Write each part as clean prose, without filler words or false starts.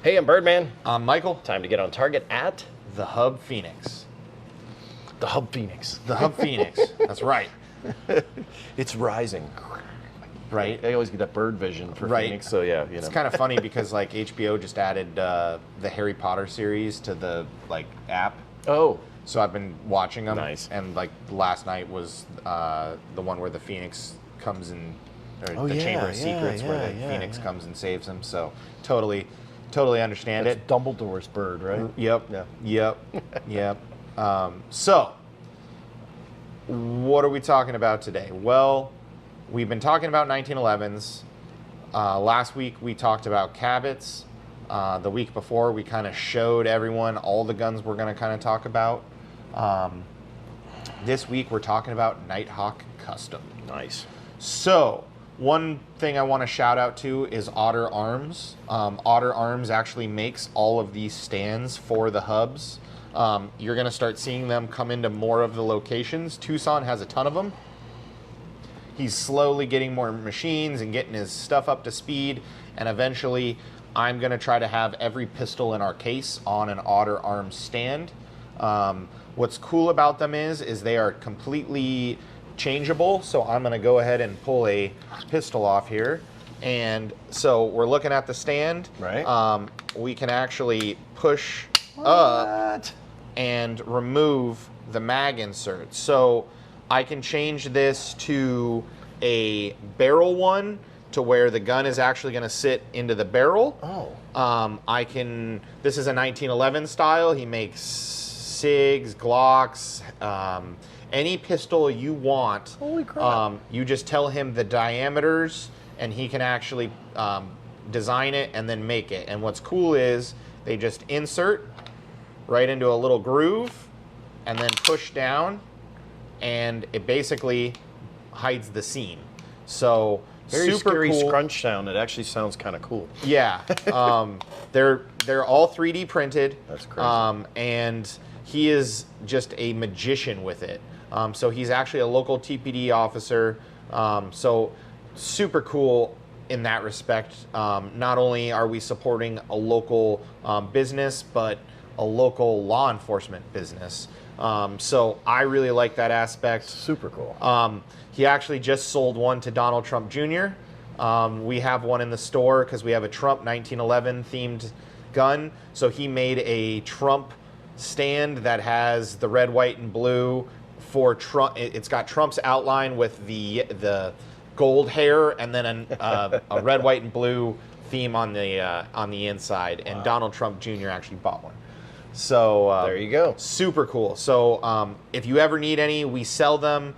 Hey, I'm Birdman. I'm Michael. Time to get on target at The Hub Phoenix. the Hub Phoenix. The Hub Phoenix. That's right. It's rising. Right. I always get that bird vision for Right. Phoenix, so yeah, It's kind of funny because like HBO just added the Harry Potter series to the like app. Oh, So I've been watching them. Nice. And like last night was the one where the Phoenix comes in, or Oh, the yeah, Chamber of yeah, Secrets where the yeah, Phoenix yeah. comes and saves him. So totally understand it's it. Dumbledore's bird, right? Yep. Yeah. Yep. So, what are we talking about today? Well, we've been talking about 1911s. Last week we talked about Cabots. The week before we kind of showed everyone all the guns we're going to kind of talk about. This week we're talking about Nighthawk Custom. Nice. So, one thing I want to shout out to is Otter Arms. Otter Arms actually makes all of these stands for the hubs. You're going to start seeing them come into more of the locations. Tucson has a ton of them. He's slowly getting more machines and getting his stuff up to speed. And eventually, I'm going to try to have every pistol in our case on an Otter Arms stand. What's cool about them is they are completely changeable. So I'm going to go ahead and pull a pistol off here. And so we're looking at the stand. Right. We can actually push up and remove the mag insert. So I can change this to a barrel one to where the gun is actually going to sit into the barrel. Oh. This is a 1911 style. He makes SIGs, Glocks, any pistol you want. Holy crap. You just tell him the diameters and he can actually design it and then make it. And what's cool is they just insert right into a little groove and then push down, and it basically hides the seam. So Very super scary cool. scrunch sound. It actually sounds kind of cool. Yeah, they're all 3D printed. That's crazy. And he is just a magician with it. So he's actually a local TPD officer. So super cool in that respect. Not only are we supporting a local business, but a local law enforcement business. So I really like that aspect. Super cool. He actually just sold one to Donald Trump Jr. We have one in the store because we have a Trump 1911 themed gun. So he made a Trump stand that has the red, white, and blue for Trump. It's got Trump's outline with the gold hair, and then a red, white, and blue theme on the inside. And Donald Trump Jr. actually bought one. So there you go. Super cool. So if you ever need any, we sell them.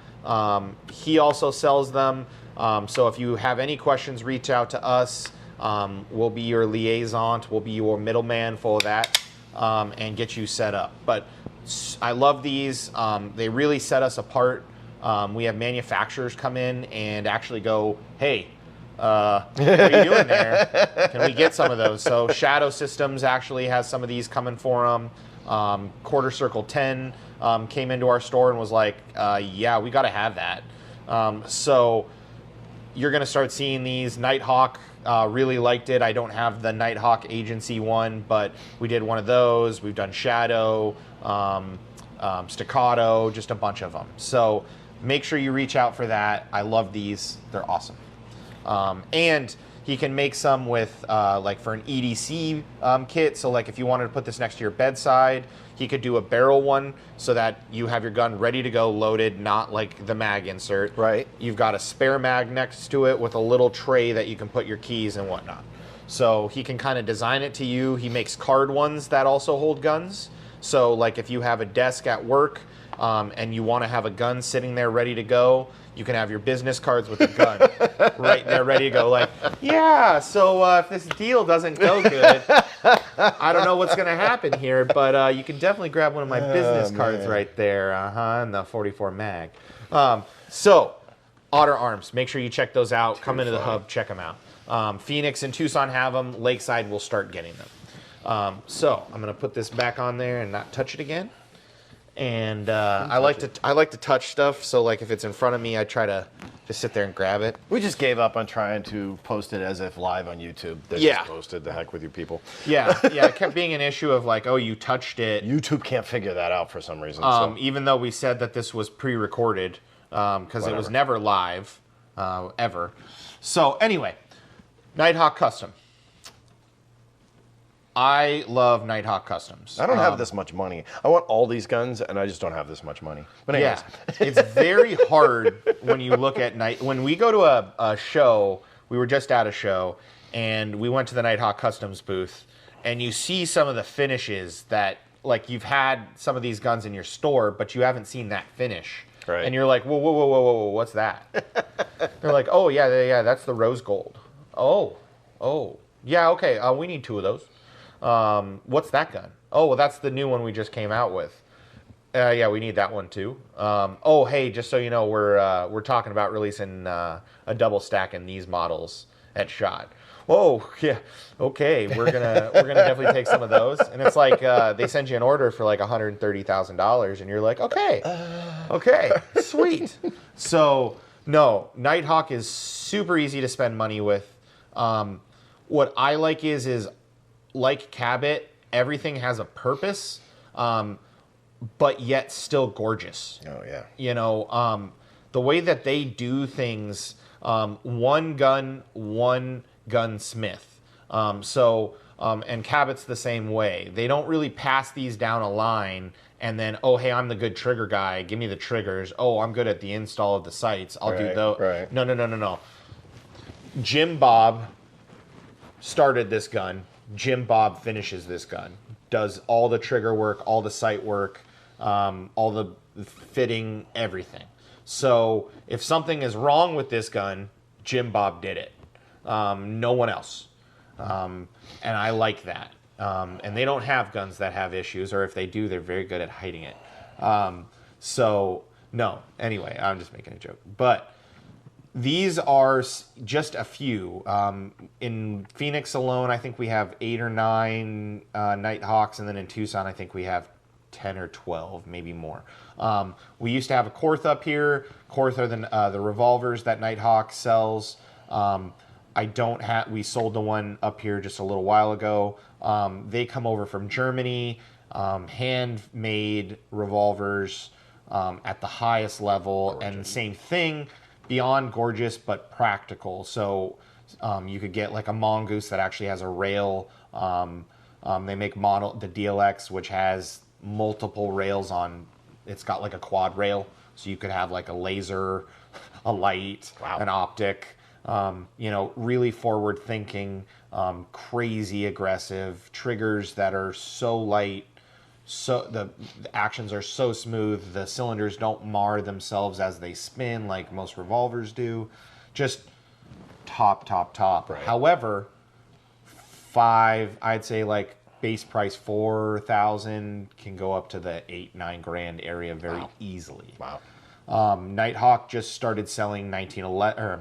He also sells them. So if you have any questions, reach out to us. We'll be your liaison. We'll be your middleman for that, and get you set up. But I love these. They really set us apart. We have manufacturers come in and actually go, hey, what are you doing there? Can we get some of those? So Shadow Systems actually has some of these coming for them. Quarter Circle 10 came into our store and was like, yeah, we got to have that. So you're going to start seeing these. Nighthawk really liked it. I don't have the Nighthawk agency one, but we did one of those. We've done Shadow, Staccato, just a bunch of them. So make sure you reach out for that. I love these. They're awesome. And he can make some with, like for an EDC kit. So like if you wanted to put this next to your bedside, he could do a barrel one so that you have your gun ready to go, loaded, not like the mag insert. Right. You've got a spare mag next to it with a little tray that you can put your keys and whatnot. So he can kind of design it to you. He makes card ones that also hold guns. So like if you have a desk at work and you want to have a gun sitting there ready to go, you can have your business cards with a gun right there ready to go. Like, yeah, so if this deal doesn't go good, I don't know what's going to happen here, but you can definitely grab one of my business cards right there, and the 44 mag. So, Otter Arms, make sure you check those out. Come into the hub, check them out. Phoenix and Tucson have them. Lakeside will start getting them. So, I'm going to put this back on there and not touch it again. And I like to touch stuff. So like if it's in front of me, I try to just sit there and grab it. We just gave up on trying to post it as if live on YouTube. They Yeah. just posted. The heck with you people. Yeah, it kept being an issue of like, oh, you touched it. YouTube can't figure that out for some reason. Even though we said that this was pre-recorded, because it was never live, ever. So anyway, Nighthawk Custom. I love Nighthawk Customs. I don't have this much money. I want all these guns, and I just don't have this much money. But anyways. Yeah, it's very hard when you look at when we go to a show. We were just at a show, and we went to the Nighthawk Customs booth, and you see some of the finishes that, like, you've had some of these guns in your store, but you haven't seen that finish. Right. And you're like, whoa, whoa, whoa, whoa, whoa, what's that? They're like, oh, yeah, that's the rose gold. Oh, yeah, okay, we need 2 of those. What's that gun? Oh, well, that's the new one we just came out with. Yeah, we need that one too. Oh, hey, just so you know, we're talking about releasing a double stack in these models at SHOT. Whoa, yeah, okay, we're gonna definitely take some of those. And it's like they send you an order for like $130,000, and you're like, okay, sweet. So no, Nighthawk is super easy to spend money with. What I like is like Cabot, everything has a purpose, but yet still gorgeous. Oh, yeah. You know, the way that they do things, one gunsmith. And Cabot's the same way. They don't really pass these down a line and then, oh, hey, I'm the good trigger guy. Give me the triggers. Oh, I'm good at the install of the sights. I'll do those. Right. No. Jim Bob started this gun. Jim Bob finishes this gun, does all the trigger work, all the sight work, all the fitting, everything. So if something is wrong with this gun, Jim Bob did it. No one else. And I like that. And they don't have guns that have issues, or if they do, they're very good at hiding it. So no, anyway, I'm just making a joke. But these are just a few. In Phoenix alone, I think we have 8 or 9 Nighthawks, and then in Tucson, I think we have 10 or 12, maybe more. We used to have a Korth up here. Korth are the revolvers that Nighthawk sells. We sold the one up here just a little while ago. They come over from Germany, handmade revolvers at the highest level, and same thing. Beyond gorgeous, but practical. So you could get like a Mongoose that actually has a rail. They make the DLX, which has multiple rails on. It's got like a quad rail, so you could have like a laser, a light, an optic. Really forward thinking, crazy aggressive triggers that are so light. So the actions are so smooth. The cylinders don't mar themselves as they spin like most revolvers do. Just top. Right. However, I'd say like base price 4,000 can go up to the 8-9 grand area very easily. Wow. Nighthawk just started selling 1911.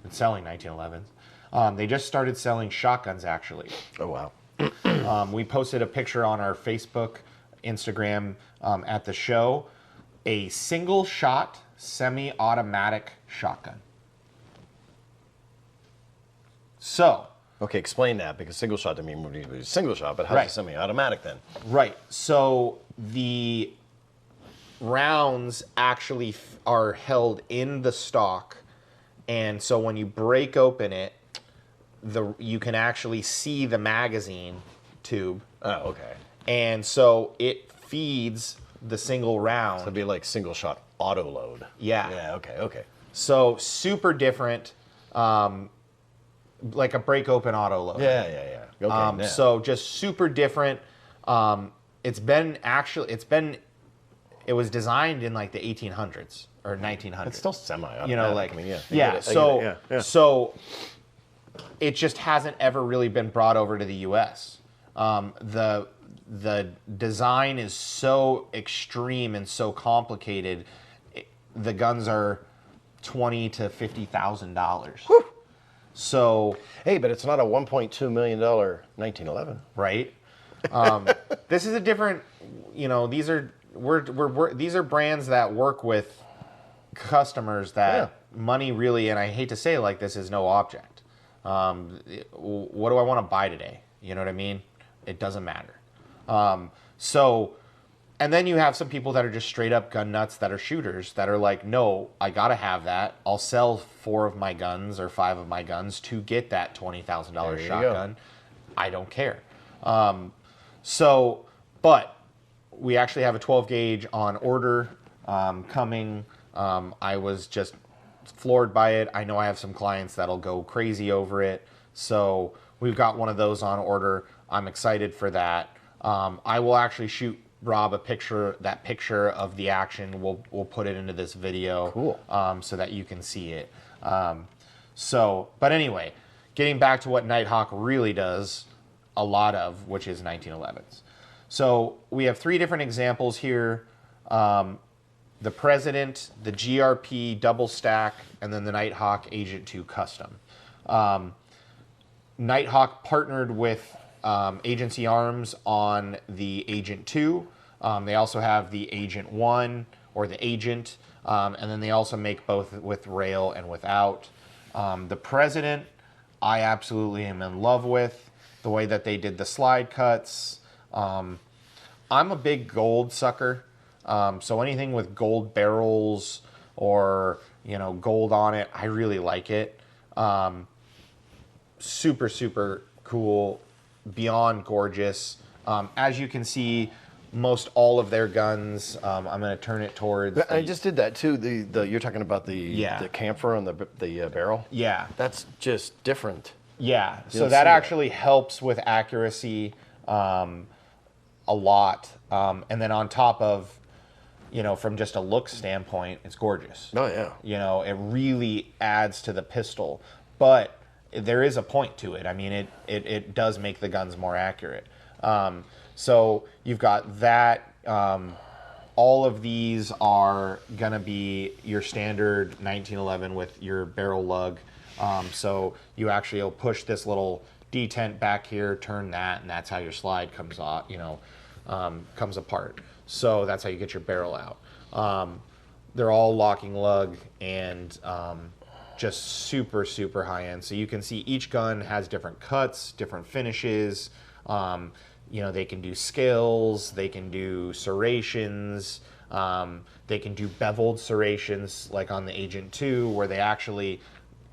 Been selling 1911s. They just started selling shotguns actually. Oh, wow. We posted a picture on our Facebook, Instagram at the show. A single shot semi-automatic shotgun. So. Okay, explain that, because single shot to me would be a single shot, but how's it semi-automatic then? Right. So the rounds actually are held in the stock, and so when you break open it, you can actually see the magazine tube. Oh, okay. And so it feeds the single round. So it'd be like single shot auto load. Yeah. Yeah, okay. So super different, like a break open auto load. Yeah. Okay, So just super different. It was designed in like the 1800s or 1900s. It's still semi-automatic. You know, like, I mean, So it just hasn't ever really been brought over to the U.S. The design is so extreme and so complicated. The guns are $20,000 to $50,000. So hey, but it's not a $1.2 million 1911, right? This is a different. These are these are brands that work with customers that money really, and I hate to say it like this, is no object. What do I want to buy today? You know what I mean? It doesn't matter. And then you have some people that are just straight up gun nuts that are shooters that are like, no, I gotta have that. I'll sell 4 of my guns or 5 of my guns to get that $20,000 shotgun. I don't care. But we actually have a 12 gauge on order coming. I was just floored by it. I know I have some clients that'll go crazy over it. So we've got one of those on order. I'm excited for that. I will actually shoot Rob that picture of the action. We'll put it into this video. Cool. So that you can see it. But anyway, getting back to what Nighthawk really does a lot of, which is 1911s. So we have 3 different examples here. The President, the GRP double stack, and then the Nighthawk Agent 2 Custom. Nighthawk partnered with Agency Arms on the Agent 2. They also have the Agent 1 or the Agent, and then they also make both with rail and without. The President, I absolutely am in love with the way that they did the slide cuts. I'm a big gold sucker, so anything with gold barrels or gold on it, I really like it. Super, super cool. Beyond gorgeous. As you can see, most all of their guns, I'm going to turn it towards... I just did that too. You're talking about the camphor on the barrel? Yeah. That's just different. Yeah. So that actually helps with accuracy a lot. And then on top of, from just a look standpoint, it's gorgeous. Oh, yeah. It really adds to the pistol. But there is a point to it. I mean, it does make the guns more accurate. So you've got that. All of these are going to be your standard 1911 with your barrel lug. So you actually will push this little detent back here, turn that, and that's how your slide comes off, comes apart. So that's how you get your barrel out. They're all locking lug and just super, super high end. So you can see each gun has different cuts, different finishes. They can do scales, they can do serrations, they can do beveled serrations like on the Agent 2 where they actually,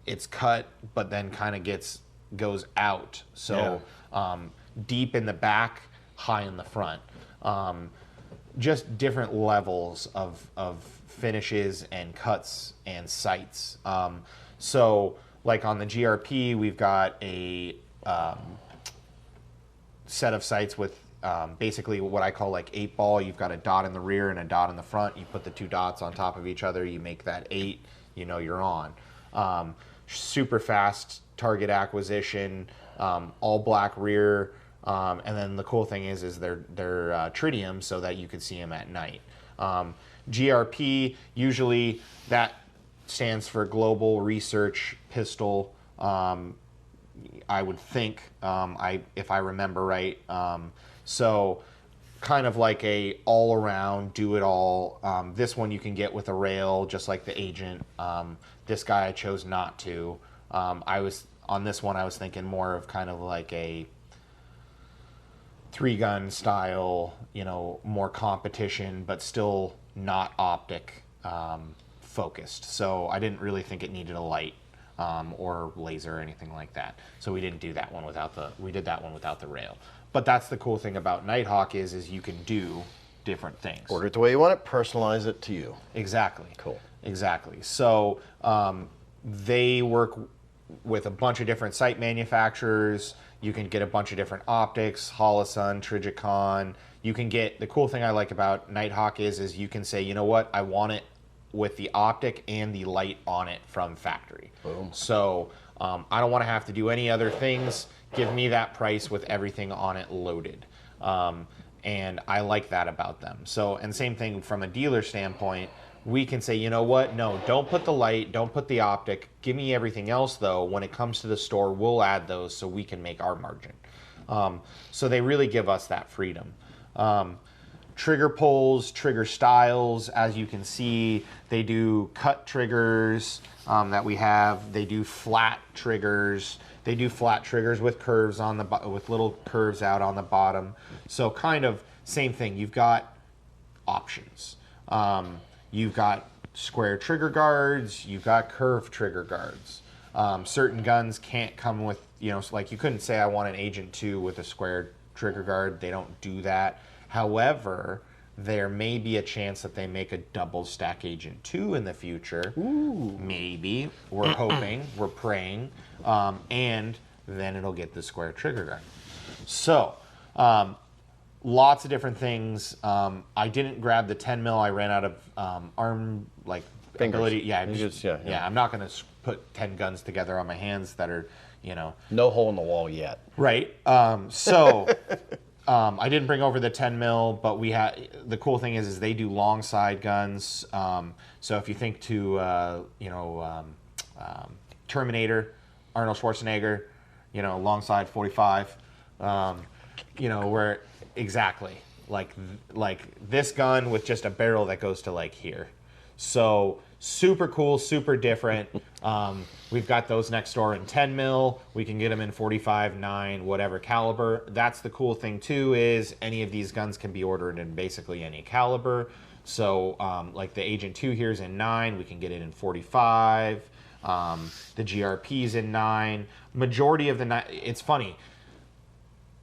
it's cut but then kind of goes out. So deep in the back, high in the front. Just different levels of finishes and cuts and sights. So like on the GRP, we've got a set of sights with basically what I call like 8-ball. You've got a dot in the rear and a dot in the front. You put the 2 dots on top of each other. You make that 8. You're on. Super fast target acquisition. All black rear. And then the cool thing is they're tritium so that you can see them at night. GRP, usually that stands for Global Research Pistol. I would think, if I remember right. So kind of like a all-around, do-it-all. This one you can get with a rail, just like the Agent. This guy I chose not to. On this one, I was thinking more of kind of like a 3-gun style, more competition, but still not optic focused. So I didn't really think it needed a light or laser or anything like that. So we didn't do that one we did that one without the rail. But that's the cool thing about Nighthawk is you can do different things. Order it the way you want it, personalize it to you. Exactly. Cool. Exactly. So they work with a bunch of different sight manufacturers. You can get a bunch of different optics, Holosun, Trijicon. You can get, the cool thing I like about Nighthawk is you can say, you know what, I want it with the optic and the light on it from factory. Boom. So I don't want to have to do any other things. Give me that price with everything on it loaded. And I like that about them. So, and same thing from a dealer standpoint, we can say, you know what, no, don't put the light, don't put the optic, give me everything else though. When it comes to the store, we'll add those so we can make our margin. So they really give us that freedom. trigger pulls, trigger styles. As you can see, they do cut triggers that we have. They do flat triggers. They do flat triggers with curves on the with little curves out on the bottom. So kind of same thing. You've got options. You've got square trigger guards. You've got curved trigger guards. Certain guns can't come with, you know, like you couldn't say I want an Agent 2 with a square trigger guard. They don't do that. However, there may be a chance that they make a double stack Agent 2 in the future. Ooh. Maybe. We're hoping. We're praying. And then it'll get the square trigger guard. So, lots of different things. I didn't grab the 10 mil. I ran out of arm, like, Fingers. ability. Yeah, Yeah. I'm not going to put 10 guns together on my hands that are, you know. No hole in the wall yet. Right. I didn't bring over the 10 mil, but we had, the cool thing is they do long side guns. So if you think to, Terminator, Arnold Schwarzenegger, you know, long side 45, where exactly like this gun with just a barrel that goes to like here. So super cool, super different. We've got those next door in 10 mil. We can get them in 45, 9, whatever caliber. That's the cool thing too, is any of these guns can be ordered in basically any caliber. So like the Agent 2 here is in 9. We can get it in 45. The GRP's in 9. Majority of the it's funny.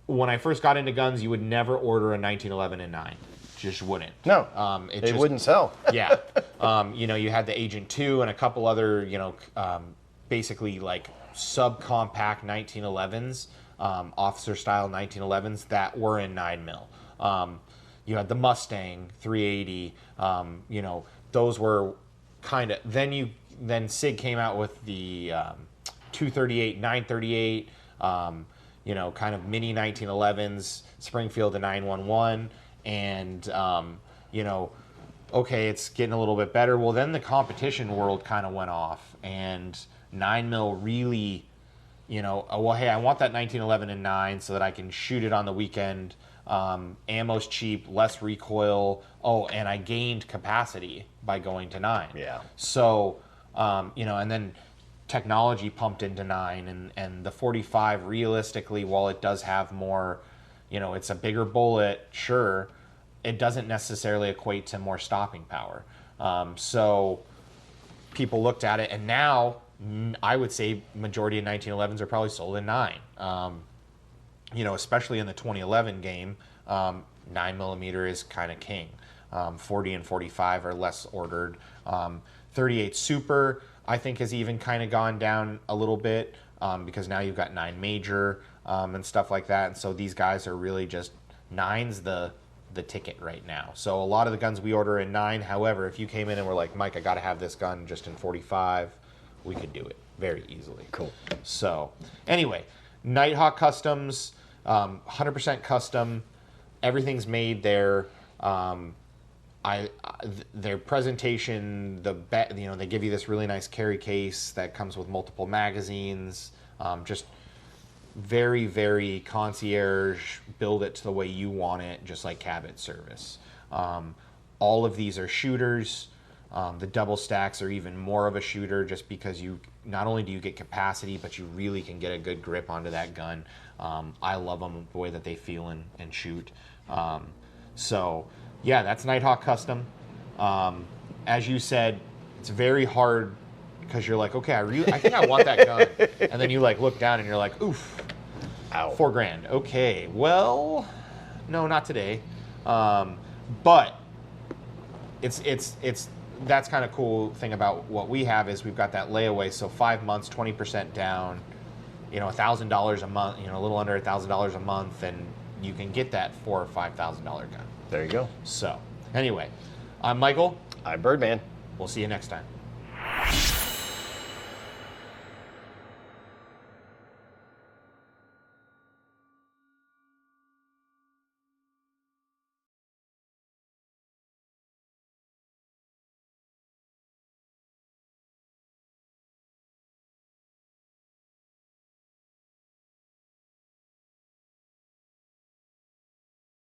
When I first got into guns, you would never order a 1911 in 9. Just wouldn't. No, it wouldn't sell. Yeah. You had the Agent 2 and a couple other, basically like subcompact 1911s, officer style 1911s that were in 9 mil. You had the Mustang 380. Those were kind of. Then SIG came out with the 238, 938. Kind of mini 1911s. Springfield to 911. And, okay, it's getting a little bit better. Well, then the competition world kind of went off, and 9 mil really, hey, I want that 1911 in 9 so that I can shoot it on the weekend. Ammo's cheap, less recoil. Oh, and I gained capacity by going to 9. Yeah. So, and then technology pumped into 9, and the 45 realistically, while it does have more, it's a bigger bullet, sure, it doesn't necessarily equate to more stopping power. So people looked at it, and now I would say majority of 1911s are probably sold in 9. Especially in the 2011 game, 9 millimeter is kind of king. 40 and 45 are less ordered. 38 Super, I think, has even kind of gone down a little bit because now you've got 9 Major and stuff like that. And so these guys are really just 9's the ticket right now. So a lot of the guns we order in 9. However, if you came in and were like, Mike, I got to have this gun just in 45, we could do it very easily. Cool. So anyway, Nighthawk Customs, 100% custom. Everything's made there. Their presentation, they give you this really nice carry case that comes with multiple magazines. Just very, very concierge, build it to the way you want it, just like Cabot service. All of these are shooters. The double stacks are even more of a shooter, just because you not only do you get capacity, but you really can get a good grip onto that gun. I love them the way that they feel and shoot. So yeah, that's Nighthawk Custom. As you said, it's very hard because you're like, okay, I think I want that gun, and then you like look down and you're like, oof, ow, $4,000. Okay, well, no, not today. But it's that's kind of cool thing about what we have is we've got that layaway, so 5 months, 20% down, $1,000 a month, a little under $1,000 a month, and you can get that $4,000 or $5,000 gun. There you go. So anyway, I'm Michael. I'm Birdman. We'll see you next time.